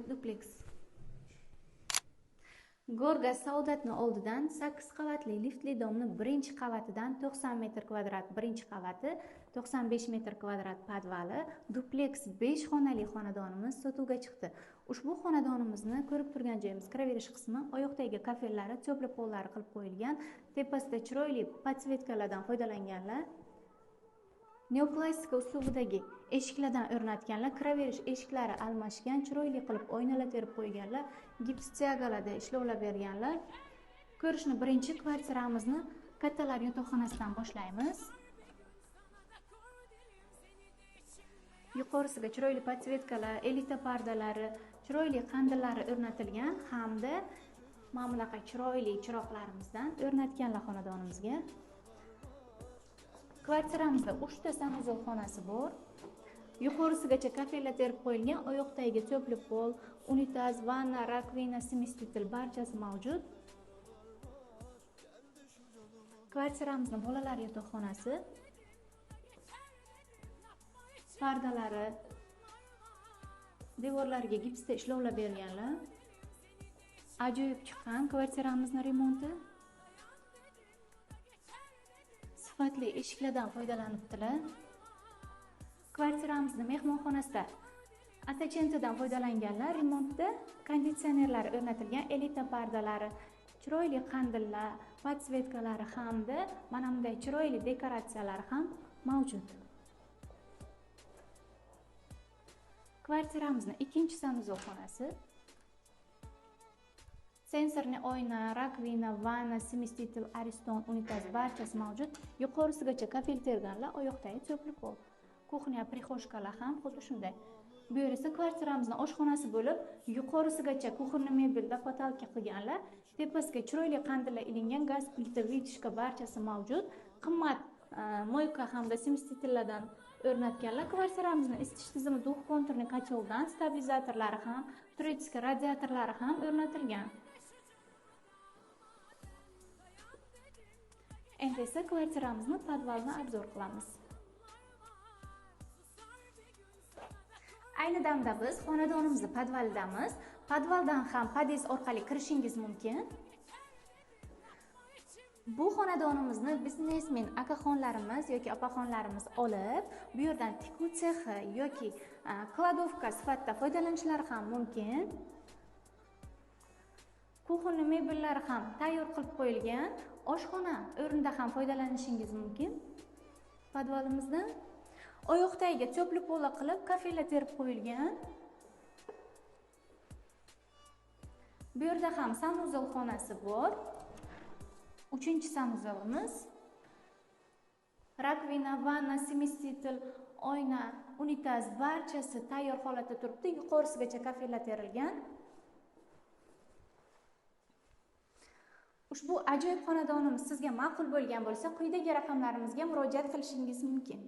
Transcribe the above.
Samolyot dupleks. Gorga Saudatni oldidan 8 qavatli liftli domni birinchi qavatidan 90 metr kvadrat birinchi qavati, 95 metr kvadrat podvali, dupleks 5 xonali xonadonimiz sotuvga chiqdi. Ushbu xonadonimizni ko'rib turgan joyimiz kiraverish qismi, oyoqdagi kafellari, to'pli pollari qilib qo'yilgan, tepasida chiroyli podsvetkalardan foydalanganlar. Neoklasika uslubidagi eshiklardan o'rnatganlar, kiraverish eshiklari almashgan, chiroyli qilib oynalar terib qo'yganlar, gips tsiagalarda ishlovlar berganlar. Ko'rishni birinchi kvartiramizni kattalar yotoqxonasidan boshlaymiz. Yuqorisiga chiroyli podsvetkalar, elita pardalari, chiroyli qandillari o'rnatilgan hamda mana bunaqa chiroyli chiroqlarimizdan o'rnatganlar xonadonimizga. Kvartiramizda 3 ta sanuzol xonasi bor. Yuqorisigacha kafellar terib qo'yilgan, oyoqdagi to'pli pol, unitaz, vanna, rakvina, smestitel barchasi mavjud. Kvartiramizning bolalar yotoqxonasi. Pardalari, devorlariga gipsda ishlovlar berganlar. Ajoyib chiqqan kvartiramizning remonti. Sifatli eshiklardan foydalanibdilar. Kvartiramizning mehmonxonasida atachentadan foydalanganlar, remontda konditsionerlar o'rnatilgan, elita pardalari, chiroyli qandillar, podsvetkalari hamda mana bunday chiroyli dekoratsiyalar ham mavjud. Kvartiramizning ikkinchi sanuzol xonasi. Sensorli oyna, rakvina, vanna, smestitel, ariston, unitaz barchasi mavjud. Yuqorisigacha kafel terganlar, oyoqdagi to'pli pol. Kuxnya, prixoshkalar ham xuddi shunday. Bu yer esa kvartiramizning oshxonasi bo'lib, yuqorisigacha kuxonli mebelda potalka qilganlar, tepasiga chiroyli qandillar ilingan, gaz plita, vitishka barchasi mavjud. Qimmat moyka hamda smestitellardan o'rnatganlar. Kvartiramizning isitish tizimi duh konturli kotoldan, stabilizatorlari ham, turetska radiatorlari ham o'rnatilgan. Endi esa kvartiramizni podvalni obzor qilamiz. Ayni damda biz xonadonimizning podvalidamiz. Podvaldan ham podez orqali kirishingiz mumkin. Bu xonadonimizni biznesmen akaxonlarimiz yoki opaxonlarimiz olib, bu yerdan tikuv sexi yoki kladovka sifatida foydalanishlari ham mumkin. Kuxonli mebellar ham tayyor qilib qo'yilgan, oshxona o'rnida ham foydalanishingiz mumkin. Podvalimizda oyoqdagi to'pli pola qilib kafellar terib qo'yilgan. Bu yerda ham sanuzol xonasi bor. 3-chi sanuzolimiz. Rakvina, vanna, smestitel, oyna, unitaz barchasi tayyor holatda turibdi. Yuqorisigacha kafellar terilgan. Ushbu ajoyib xonadonimiz sizga ma'qul bo'lgan bo'lsa, quyidagi raqamlarimizga murojaat qilishingiz mumkin.